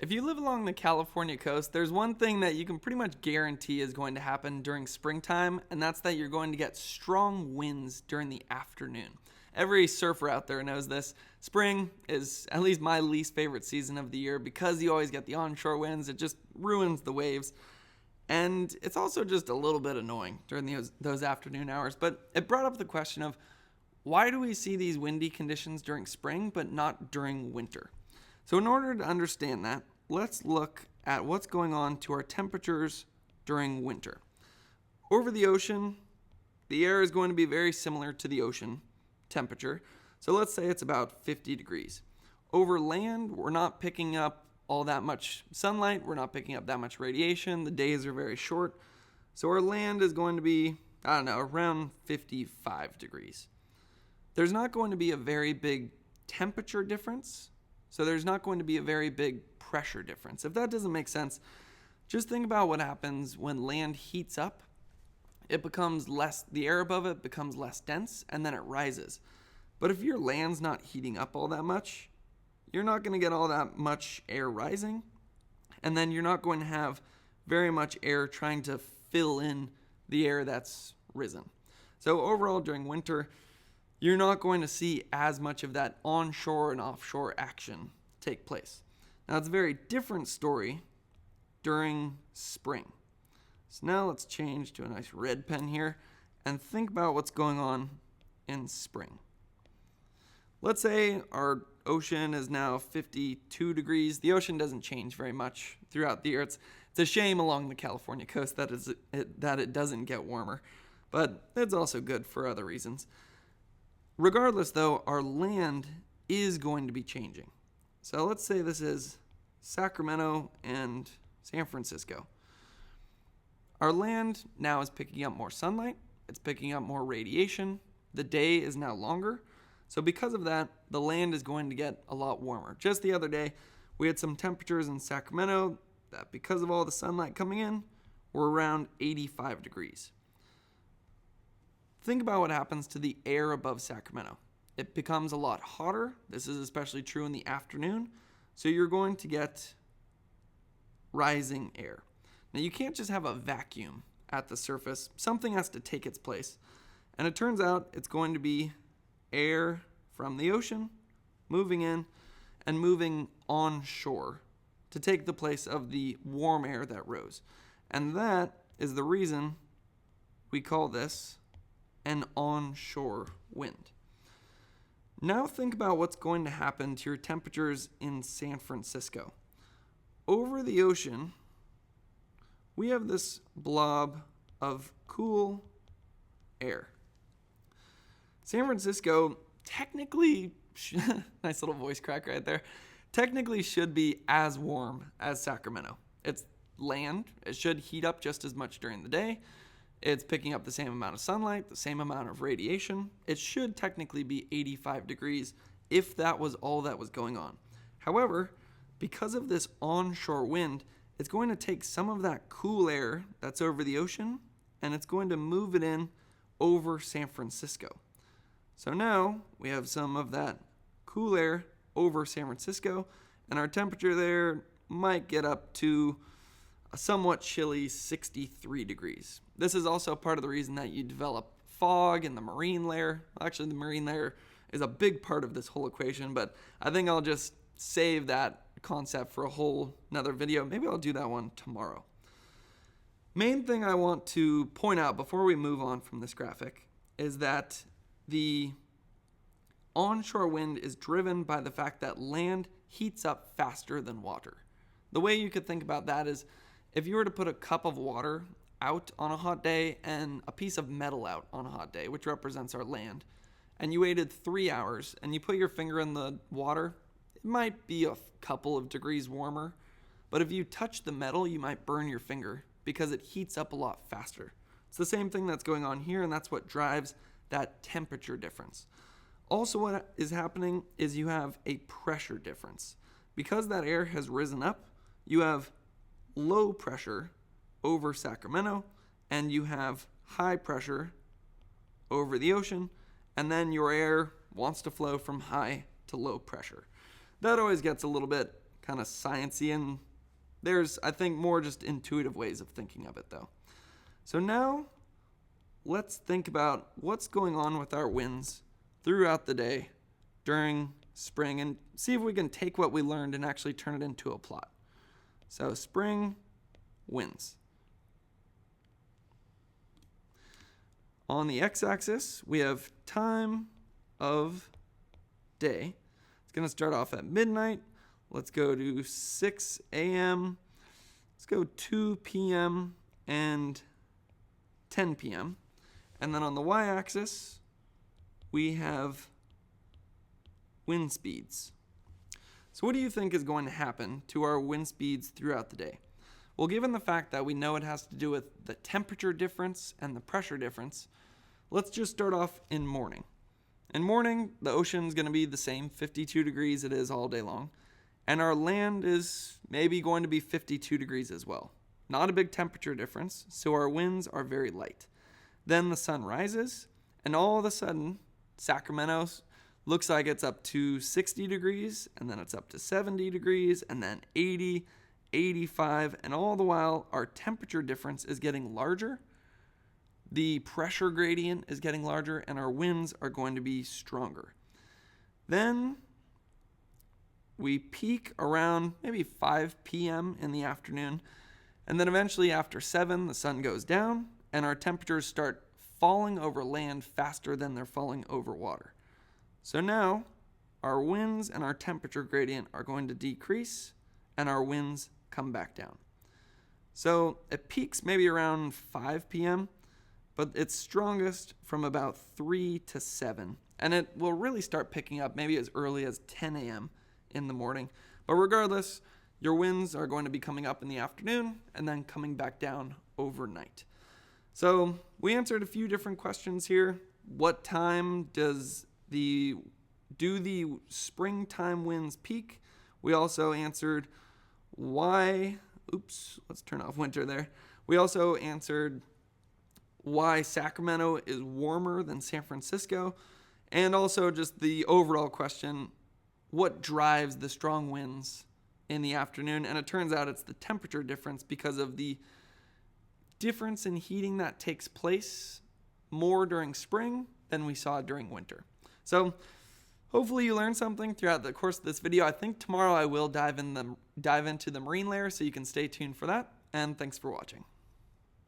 If you live along the California coast, there's one thing that you can pretty much guarantee is going to happen during springtime, and that's that you're going to get strong winds during the afternoon. Every surfer out there knows this. Spring is at least my least favorite season of the year because you always get the onshore winds. It just ruins the waves. And it's also just a little bit annoying during those afternoon hours. But it brought up the question of why do we see these windy conditions during spring but not during winter? So in order to understand that, let's look at what's going on to our temperatures during winter. Over the ocean, the air is going to be very similar to the ocean temperature. So let's say it's about 50 degrees. Over land, we're not picking up all that much sunlight. We're not picking up that much radiation. The days are very short. So our land is going to be, around 55 degrees. There's not going to be a very big temperature difference. So there's not going to be a very big pressure difference. If that doesn't make sense, just think about what happens when land heats up. It becomes less, the air above it becomes less dense, and then it rises. But if your land's not heating up all that much, you're not going to get all that much air rising, and then you're not going to have very much air trying to fill in the air that's risen. So overall, during winter, you're not going to see as much of that onshore and offshore action take place. Now, it's a very different story during spring. So now let's change to a nice red pen here and think about what's going on in spring. Let's say our ocean is now 52 degrees. The ocean doesn't change very much throughout the year. It's a shame along the California coast that it doesn't get warmer, but it's also good for other reasons. Regardless, though, our land is going to be changing. So let's say this is Sacramento and San Francisco. Our land now is picking up more sunlight. It's picking up more radiation. The day is now longer. So because of that, the land is going to get a lot warmer. Just the other day, we had some temperatures in Sacramento that because of all the sunlight coming in, were around 85 degrees. Think about what happens to the air above Sacramento. It becomes a lot hotter. This is especially true in the afternoon. So you're going to get rising air. Now you can't just have a vacuum at the surface. Something has to take its place. And it turns out it's going to be air from the ocean moving in and moving onshore to take the place of the warm air that rose. And that is the reason we call this an onshore wind. Now think about what's going to happen to your temperatures in San Francisco. Over the ocean, we have this blob of cool air. San Francisco technically, nice little voice crack right there, technically should be as warm as Sacramento. It's land. It should heat up just as much during the day. It's picking up the same amount of sunlight, the same amount of radiation. It should technically be 85 degrees if that was all that was going on. However, because of this onshore wind, it's going to take some of that cool air that's over the ocean and it's going to move it in over San Francisco. So now we have some of that cool air over San Francisco, and our temperature there might get up to a somewhat chilly 63 degrees. This is also part of the reason that you develop fog in the marine layer. Actually, the marine layer is a big part of this whole equation, but I think I'll just save that concept for a whole another video. Maybe I'll do that one tomorrow. Main thing I want to point out before we move on from this graphic is that the onshore wind is driven by the fact that land heats up faster than water. The way you could think about that is if you were to put a cup of water out on a hot day and a piece of metal out on a hot day, which represents our land, and you waited 3 hours and you put your finger in the water, it might be a couple of degrees warmer, but if you touch the metal, you might burn your finger because it heats up a lot faster. It's the same thing that's going on here, and that's what drives that temperature difference. Also, what is happening is you have a pressure difference. Because that air has risen up, you have low pressure over Sacramento, and you have high pressure over the ocean, and then your air wants to flow from high to low pressure. That always gets a little bit kind of sciencey, and there's, I think, more just intuitive ways of thinking of it though. So now let's think about what's going on with our winds throughout the day during spring and see if we can take what we learned and actually turn it into a plot. So spring winds. On the x-axis, we have time of day. It's going to start off at midnight. Let's go to 6 a.m. Let's go 2 p.m. and 10 p.m. And then on the y-axis, we have wind speeds. So what do you think is going to happen to our wind speeds throughout the day? Well, given the fact that we know it has to do with the temperature difference and the pressure difference, let's just start off in morning. In morning, the ocean's going to be the same, 52 degrees it is all day long. And our land is maybe going to be 52 degrees as well. Not a big temperature difference, so our winds are very light. Then the sun rises, and all of a sudden, Sacramento looks like it's up to 60 degrees, and then it's up to 70 degrees, and then 80, 85, and all the while our temperature difference is getting larger, the pressure gradient is getting larger, and our winds are going to be stronger. Then we peak around maybe 5 p.m. in the afternoon, and then eventually after 7, the sun goes down, and our temperatures start falling over land faster than they're falling over water. So now our winds and our temperature gradient are going to decrease, and our winds come back down. So it peaks maybe around 5 p.m., but it's strongest from about 3 to 7. And it will really start picking up maybe as early as 10 a.m. in the morning. But regardless, your winds are going to be coming up in the afternoon and then coming back down overnight. So we answered a few different questions here. What time do the springtime winds peak? We also answered why, let's turn off winter there. We also answered why Sacramento is warmer than San Francisco, and also just the overall question, what drives the strong winds in the afternoon? And it turns out it's the temperature difference because of the difference in heating that takes place more during spring than we saw during winter. So hopefully you learned something throughout the course of this video. I think tomorrow I will dive into the marine layer, so you can stay tuned for that. And thanks for watching.